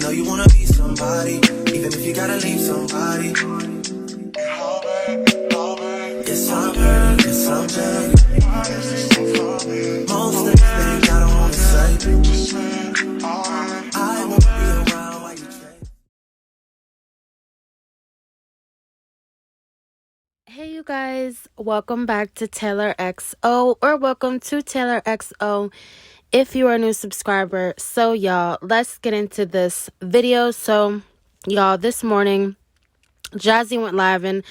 know you wanna be somebody, even if you gotta leave somebody. Yes, I'm hurt, yes, I'm dead. Most things that I don't wanna say. I won't be around while you change. Hey you guys, welcome back to Taylor XO, or welcome to Taylor XO if you are a new subscriber. So y'all, let's get into this video. So y'all, this morning Jazzy went live, and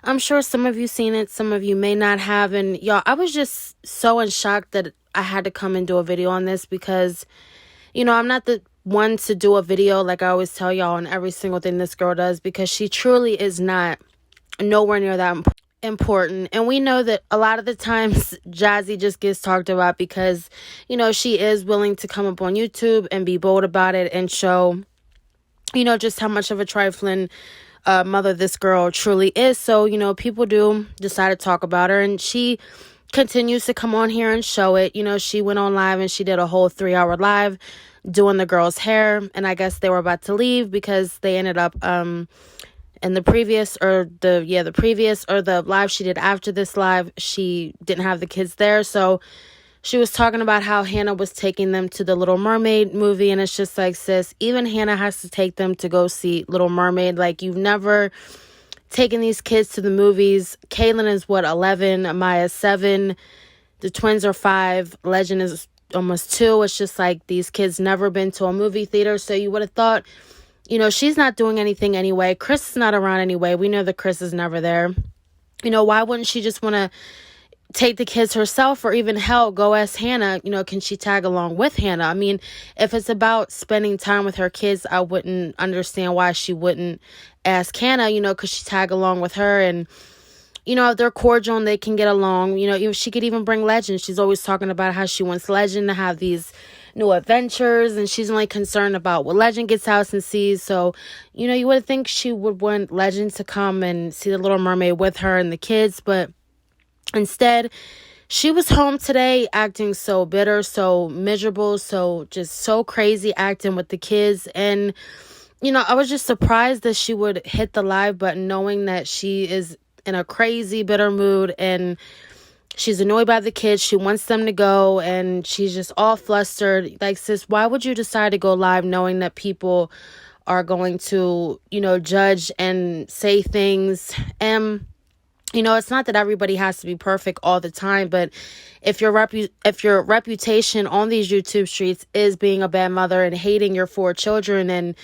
I'm sure some of you seen it, some of you may not have. And y'all, I was just so in shock that I had to come and do a video on this because, you know, I'm not the one to do a video like I always tell y'all on every single thing this girl does, because she truly is not nowhere near that important. And we know that a lot of the times Jazzy just gets talked about because, you know, she is willing to come up on YouTube and be bold about it and show, you know, just how much of a trifling mother this girl truly is. So, you know, people do decide to talk about her, and she continues to come on here and show it. You know, she went on live and she did a whole 3-hour live doing the girl's hair, and I guess they were about to leave because they ended up in the previous or the live she did after this live, she didn't have the kids there. So she was talking about how Hannah was taking them to the Little Mermaid movie. And it's just like, sis, even Hannah has to take them to go see Little Mermaid. Like, you've never taken these kids to the movies. Kaylin is 11, Amaya's 7, the twins are 5, Legend is almost 2. It's just like, these kids never been to a movie theater. So you would have thought, you know, she's not doing anything anyway. Chris is not around anyway. We know that Chris is never there. You know, why wouldn't she just want to take the kids herself, or even hell, go ask Hannah, you know, can she tag along with Hannah? I mean, if it's about spending time with her kids, I wouldn't understand why she wouldn't ask Hannah, you know, could she tag along with her? And, you know, if they're cordial and they can get along, you know, she could even bring Legend. She's always talking about how she wants Legend to have these new adventures, and she's only concerned about what Legend gets out and sees. So, you know, you would think she would want Legend to come and see the Little Mermaid with her and the kids, but instead, she was home today acting so bitter, so miserable, so just so crazy acting with the kids. And, you know, I was just surprised that she would hit the live button knowing that she is in a crazy bitter mood and she's annoyed by the kids. She wants them to go and she's just all flustered. Like, sis, why would you decide to go live knowing that people are going to, you know, judge and say things? And you know, it's not that everybody has to be perfect all the time, but if your reputation on these YouTube streets is being a bad mother and hating your 4 children and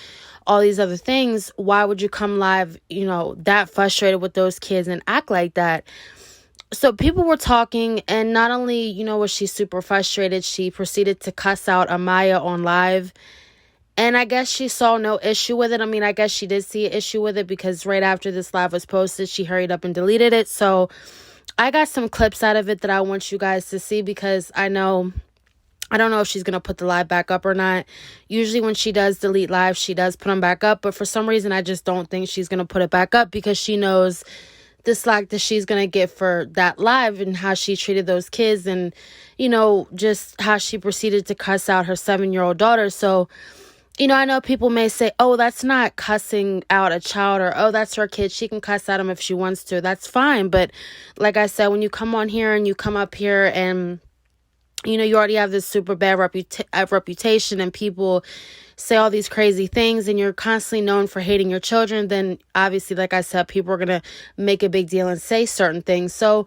all these other things, why would you come live, you know, that frustrated with those kids and act like that? So people were talking, and not only, you know, was she super frustrated, she proceeded to cuss out Amaya on live. And I guess she saw no issue with it. I mean, I guess she did see an issue with it because right after this live was posted, she hurried up and deleted it. So I got some clips out of it that I want you guys to see, because I don't know if she's going to put the live back up or not. Usually when she does delete live, she does put them back up. But for some reason, I just don't think she's going to put it back up, because she knows the slack that she's going to get for that live and how she treated those kids and, you know, just how she proceeded to cuss out her 7-year-old daughter. So, you know, I know people may say, oh, that's not cussing out a child, or, oh, that's her kid, she can cuss at him if she wants to. That's fine. But like I said, when you come on here and you come up here and, you know, you already have this super bad reputation and people say all these crazy things and you're constantly known for hating your children, then obviously, like I said, people are going to make a big deal and say certain things. So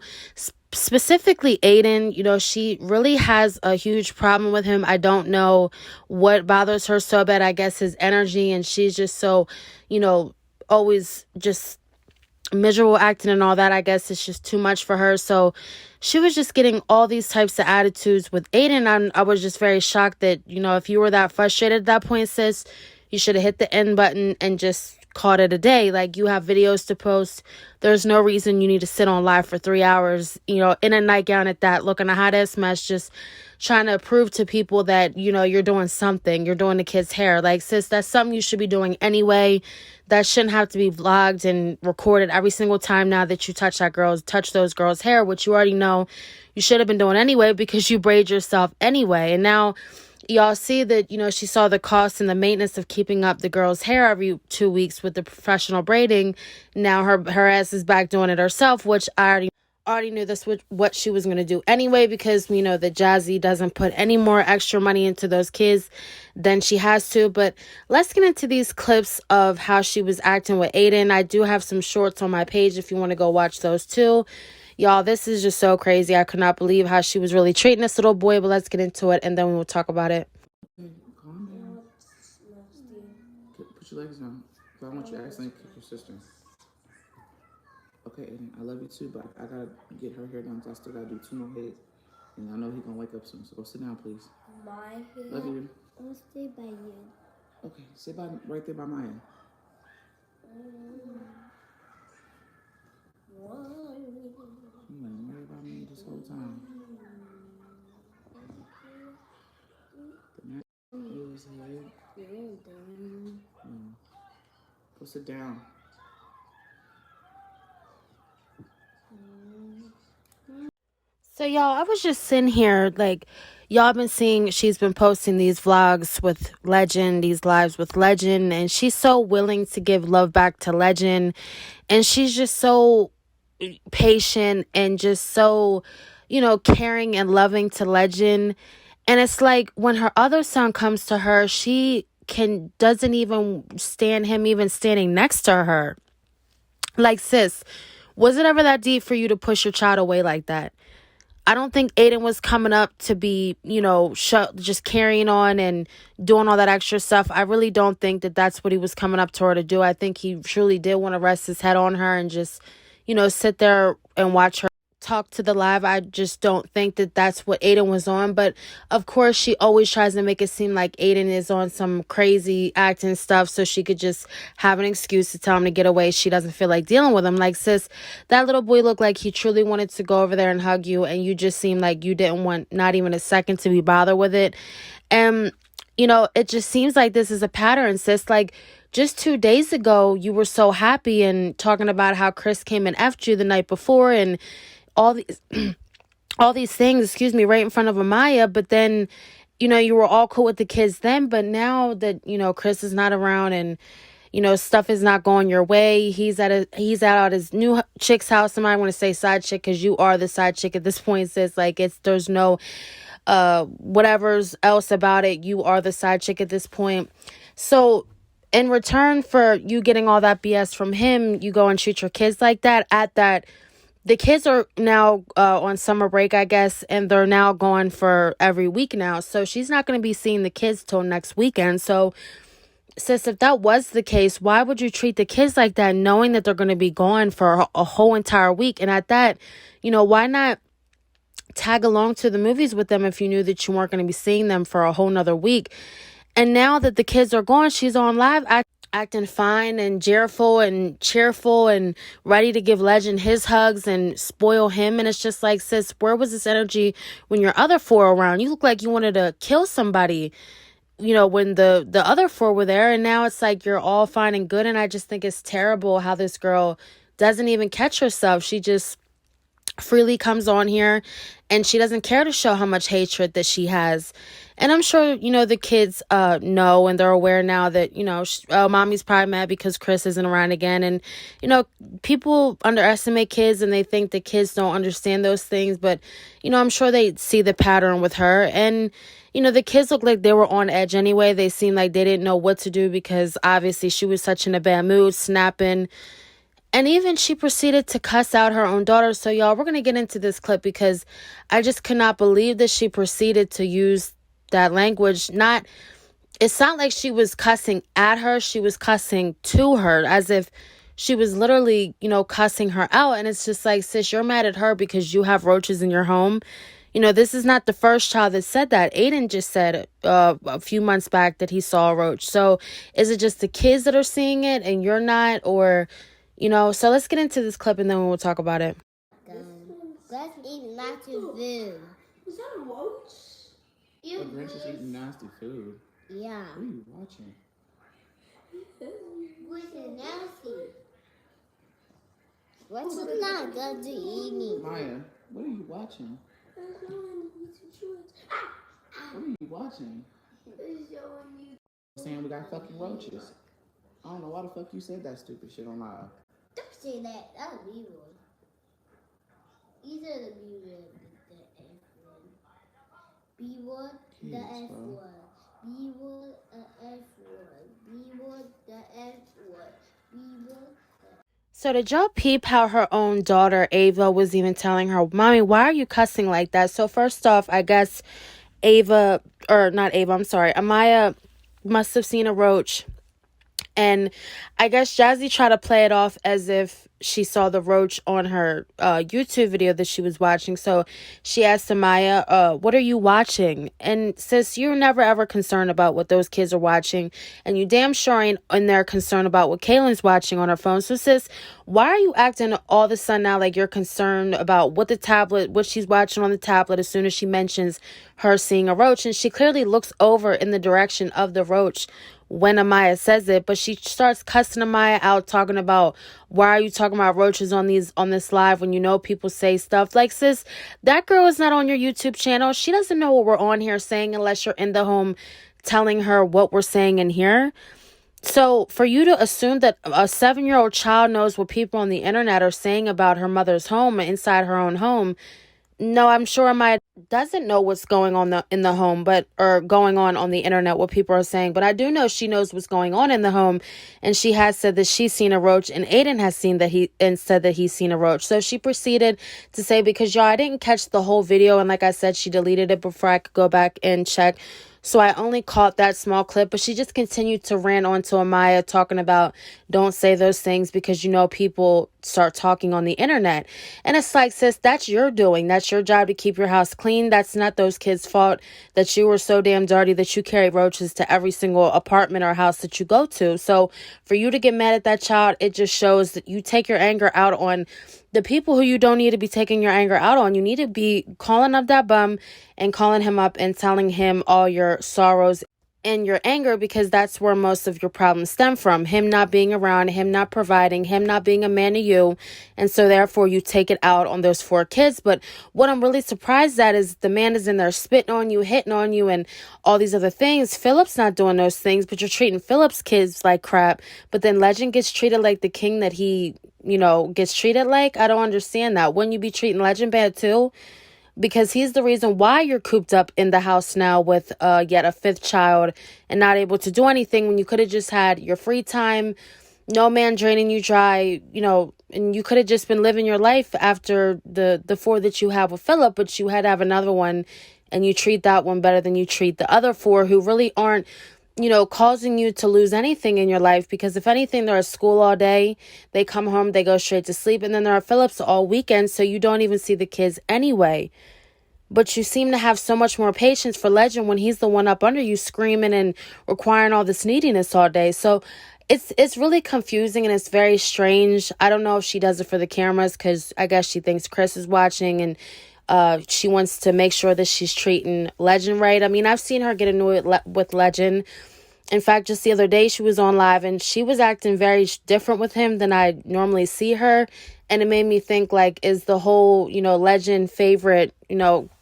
specifically Aiden, you know, she really has a huge problem with him. I don't know what bothers her so bad. I guess his energy, and she's just so, you know, always just miserable acting and all that. I guess it's just too much for her. So she was just getting all these types of attitudes with Aiden. I was just very shocked that, you know, if you were that frustrated at that point, sis, you should have hit the end button and just called it a day. Like, you have videos to post. There's no reason you need to sit on live for 3 hours, you know, in a nightgown at that, looking a hot ass mess, just trying to prove to people that, you know, you're doing something. You're doing the kid's hair. Like, sis, that's something you should be doing anyway. That shouldn't have to be vlogged and recorded every single time now that you touch those girls' hair, which you already know you should have been doing anyway, because you braid yourself anyway. And now y'all see that, she saw the cost and the maintenance of keeping up the girl's hair every 2 weeks with the professional braiding. Now her ass is back doing it herself, which I already knew this was what she was going to do anyway, because we know that Jazzy doesn't put any more extra money into those kids than she has to. But let's get into these clips of how she was acting with Aiden. I do have some shorts on my page if you want to go watch those too. Y'all, this is just so crazy. I could not believe how she was really treating this little boy, but let's get into it and then we will talk about it. Calm down. Put your legs down. I want you to accidentally kick your sister. Okay, Aiden, I love you too, but I gotta get her hair done, so I still gotta do 2 more heads. And I know he's gonna wake up soon, so go sit down, please. My hair. Love you. I'll stay by you. Okay, sit by right there by Maya. You ain't worried about me this whole time. His head. No. Go sit down. So y'all, I was just sitting here, like, y'all been seeing, she's been posting these vlogs with Legend, these lives with Legend, and she's so willing to give love back to Legend, and she's just so patient and just so, caring and loving to Legend. And it's like when her other son comes to her, she doesn't even stand him even standing next to her. Like, sis, was it ever that deep for you to push your child away like that? I don't think Aiden was coming up to be, just carrying on and doing all that extra stuff. I really don't think that that's what he was coming up to her to do. I think he truly did want to rest his head on her and just, sit there and watch her talk to the live. I just don't think that that's what Aiden was on. But of course, she always tries to make it seem like Aiden is on some crazy acting stuff so she could just have an excuse to tell him to get away. She doesn't feel like dealing with him. Like, sis, that little boy looked like he truly wanted to go over there and hug you, and you just seemed like you didn't want not even a second to be bothered with it. And it just seems like this is a pattern, sis. Like, just 2 days ago, you were so happy and talking about how Chris came and effed you the night before and all these all these things, excuse me, right in front of Amaya. But then, you were all cool with the kids then. But now that, Chris is not around and, stuff is not going your way. He's at his new chick's house. And I want to say side chick because you are the side chick at this point, sis. Like, there's no whatever's else about it. You are the side chick at this point. So in return for you getting all that BS from him, you go and treat your kids like that. The kids are now on summer break, I guess, and they're now going for every week now. So she's not going to be seeing the kids till next weekend. So, sis, if that was the case, why would you treat the kids like that, knowing that they're going to be gone for a whole entire week? And at that, why not tag along to the movies with them if you knew that you weren't going to be seeing them for a whole nother week? And now that the kids are gone, she's on live acting fine and cheerful and ready to give Legend his hugs and spoil him. And it's just like, sis, where was this energy when your other 4 were around? You look like you wanted to kill somebody, when the other 4 were there. And now it's like you're all fine and good. And I just think it's terrible how this girl doesn't even catch herself. She just freely comes on here and she doesn't care to show how much hatred that she has. And I'm sure, the kids know and they're aware now that, mommy's probably mad because Chris isn't around again. And, people underestimate kids and they think that kids don't understand those things. But, I'm sure they see the pattern with her. And, the kids look like they were on edge anyway. They seemed like they didn't know what to do because obviously she was such in a bad mood, snapping. And even she proceeded to cuss out her own daughter. So, y'all, we're going to get into this clip because I just could not believe that she proceeded to use that language. It's not like she was cussing at her. She was cussing to her as if she was literally, cussing her out. And it's just like, sis, you're mad at her because you have roaches in your home. This is not the first child that said that. Aiden just said a few months back that he saw a roach. So is it just the kids that are seeing it and you're not? Or... so let's get into this clip and then we'll talk about it. Let's eat nasty food. Is that a roach? The Grinch is eating nasty food. Yeah. What are you watching? What's nasty? What's not good to eat me? Maya, what are you watching? What are you watching? Saying we got fucking roaches. I don't know why the fuck you said that stupid shit on live. Don't say that. That was evil. You said the B word, the F word. B word, the F word. B word, the F word. B word, the F word. B word. So did y'all peep how her own daughter Ava was even telling her, "Mommy, why are you cussing like that?" So first off, I guess Ava, or not Ava, I'm sorry, Amaya must have seen a roach. And I guess Jazzy tried to play it off as if she saw the roach on her YouTube video that she was watching. So she asked Amaya, what are you watching? And sis, you're never ever concerned about what those kids are watching. And you damn sure ain't in there concerned about what Kaylin's watching on her phone. So sis, why are you acting all of a sudden now like you're concerned about what she's watching on the tablet as soon as she mentions her seeing a roach? And she clearly looks over in the direction of the roach when Amaya says it, but she starts cussing Amaya out, talking about, why are you talking about roaches on this live when you know people say stuff like, sis, that girl is not on your YouTube channel. She doesn't know what we're on here saying unless you're in the home telling her what we're saying in here. So for you to assume that a 7-year-old child knows what people on the internet are saying about her mother's home inside her own home, no, I'm sure Amaya doesn't know what's going on in the home, or going on the internet, what people are saying. But I do know she knows what's going on in the home, and she has said that she's seen a roach, and Aiden has said that he's seen a roach. So she proceeded to say, because y'all, I didn't catch the whole video, and like I said, she deleted it before I could go back and check. So I only caught that small clip, but she just continued to rant on to Amaya, talking about, don't say those things because, people start talking on the internet. And it's like, sis, that's your doing. That's your job to keep your house clean. That's not those kids' fault that you were so damn dirty that you carry roaches to every single apartment or house that you go to. So for you to get mad at that child, it just shows that you take your anger out on the people who you don't need to be taking your anger out on. You need to be calling up that bum and calling him up and telling him all your sorrows and your anger, because that's where most of your problems stem from. Him not being around, him not providing, him not being a man to you. And so therefore you take it out on those 4 kids. But what I'm really surprised at is the man is in there spitting on you, hitting on you, and all these other things. Philip's not doing those things, but you're treating Philip's kids like crap. But then Legend gets treated like the king that he, gets treated like. I don't understand that. Wouldn't you be treating Legend bad too? Because he's the reason why you're cooped up in the house now with yet a 5th child and not able to do anything, when you could have just had your free time, no man draining you dry, and you could have just been living your life after the 4 that you have with Philip, but you had to have another one, and you treat that one better than you treat the other 4 who really aren't, causing you to lose anything in your life. Because if anything, they're at school all day, they come home, they go straight to sleep, and then they're at Phillips all weekend, so you don't even see the kids anyway. But you seem to have so much more patience for Legend when he's the one up under you screaming and requiring all this neediness all day. So it's really confusing, and it's very strange. I don't know if she does it for the cameras, because I guess she thinks Chris is watching, and she wants to make sure that she's treating Legend right. I mean, I've seen her get annoyed with Legend. In fact, just the other day, she was on live, and she was acting very different with him than I normally see her. And it made me think, like, is the whole, Legend favorite,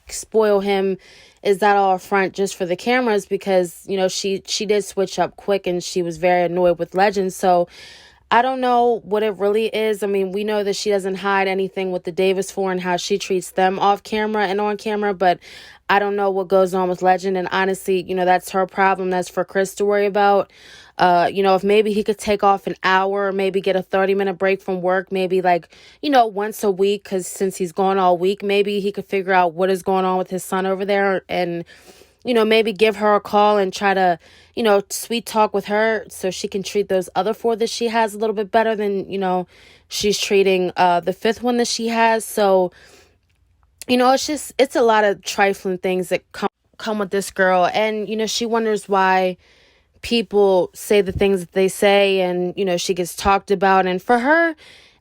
spoil him, is that all a front just for the cameras? Because, she did switch up quick, and she was very annoyed with Legend. So I don't know what it really is. I mean, we know that she doesn't hide anything with the Davis 4 and how she treats them off camera and on camera, but I don't know what goes on with Legend. And honestly, that's her problem. That's for Chris to worry about. If maybe he could take off an hour, maybe get a 30-minute break from work, maybe once a week, because since he's gone all week, maybe he could figure out what is going on with his son over there, and maybe give her a call and try to, sweet talk with her so she can treat those other 4 that she has a little bit better than, she's treating the 5th one that she has. So, it's a lot of trifling things that come with this girl. And, she wonders why people say the things that they say, and, she gets talked about. And for her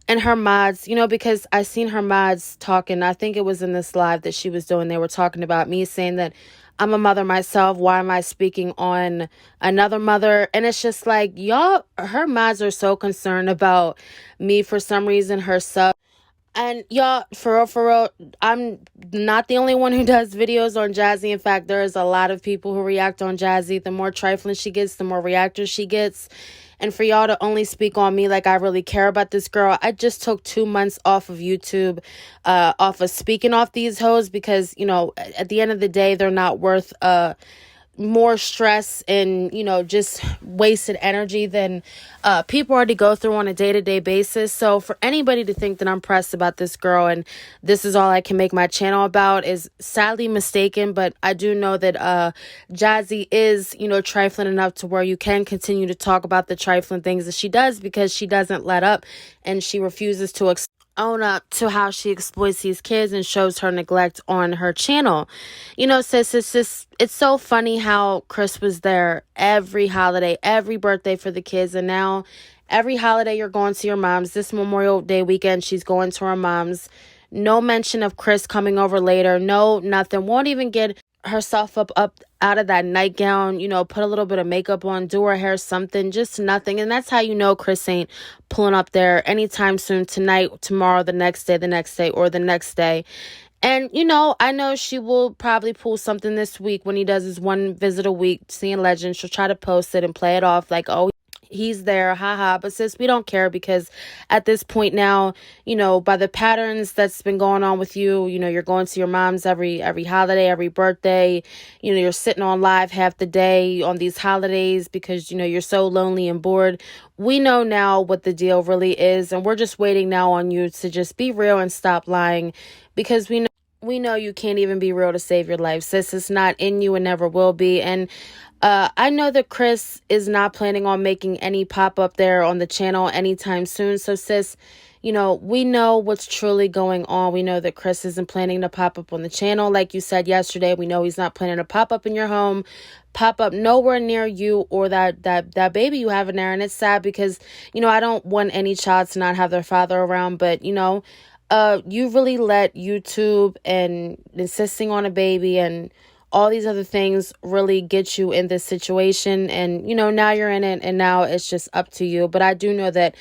and her mods, because I seen her mods talking, I think it was in this live that she was doing, they were talking about me saying that I'm a mother myself. Why am I speaking on another mother? And it's just like, y'all, her mods are so concerned about me for some reason, her sub. And y'all, for real, I'm not the only one who does videos on Jazzy. In fact, there is a lot of people who react on Jazzy. The more trifling she gets, the more reactors she gets. And for y'all to only speak on me like I really care about this girl, I just took 2 months off of YouTube, off of speaking off these hoes because, you know, at the end of the day, they're not worth more stress and, you know, just wasted energy than people already go through on a day-to-day basis. So for anybody to think that I'm pressed about this girl and this is all I can make my channel about is sadly mistaken. But I do know that Jazzy is, you know, trifling enough to where you can continue to talk about the trifling things that she does, because she doesn't let up and she refuses to own up to how she exploits these kids and shows her neglect on her channel. You know, sis, it's so funny how Chris was there every holiday, every birthday for the kids, and now every holiday you're going to your mom's. This Memorial Day weekend, she's going to her mom's. No mention of Chris coming over later. No, nothing. Won't even get herself up out of that nightgown, you know, put a little bit of makeup on, do her hair, something, just nothing. And that's how you know Chris ain't pulling up there anytime soon, tonight, tomorrow, the next day, or the next day. And, you know, I know she will probably pull something this week when he does his one visit a week, seeing Legend. She'll try to post it and play it off like, oh, he's there, haha. But sis, we don't care, because at this point now, you know, by the patterns that's been going on with you, you know, you're going to your mom's every holiday, every birthday, you know, you're sitting on live half the day on these holidays because, you know, you're so lonely and bored. We know now what the deal really is, and we're just waiting now on you to just be real and stop lying, because we know you can't even be real to save your life, sis. It's not in you and never will be. And I know that Chris is not planning on making any pop-up there on the channel anytime soon. So, sis, you know, we know what's truly going on. We know that Chris isn't planning to pop up on the channel. Like you said yesterday, we know he's not planning to pop up in your home, pop up nowhere near you or that baby you have in there. And it's sad because, you know, I don't want any child to not have their father around. But, you know, you really let YouTube and insisting on a baby and all these other things really get you in this situation. And, you know, now you're in it and now it's just up to you. But I do know that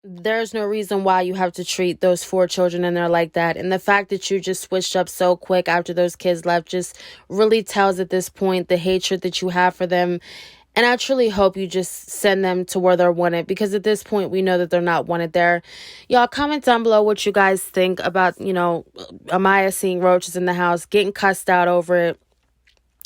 there's no reason why you have to treat those 4 children in there like that. And the fact that you just switched up so quick after those kids left just really tells at this point the hatred that you have for them. And I truly hope you just send them to where they're wanted, because at this point, we know that they're not wanted there. Y'all comment down below what you guys think about, you know, Amaya seeing Roaches in the house, getting cussed out over it.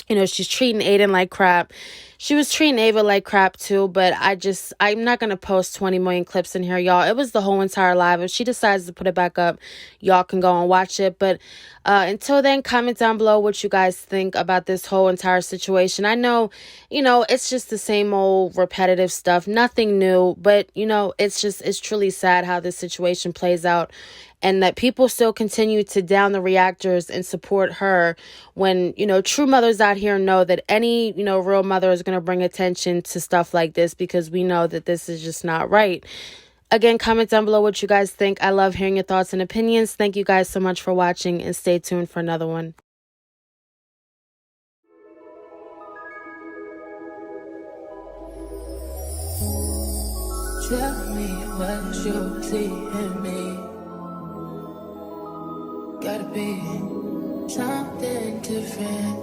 You know, she's treating Aiden like crap. She was treating Ava like crap too, but I'm not going to post 20 million clips in here, y'all. It was the whole entire live. If she decides to put it back up, y'all can go and watch it. But until then, comment down below what you guys think about this whole entire situation. I know, you know, it's just the same old repetitive stuff. Nothing new, but, you know, it's truly sad how this situation plays out. And that people still continue to down the reactors and support her when, you know, true mothers out here know that any, you know, real mother is going to bring attention to stuff like this, because we know that this is just not right. Again, comment down below what you guys think. I love hearing your thoughts and opinions. Thank you guys so much for watching, and stay tuned for another one. Tell me what you see in me. Gotta be something different.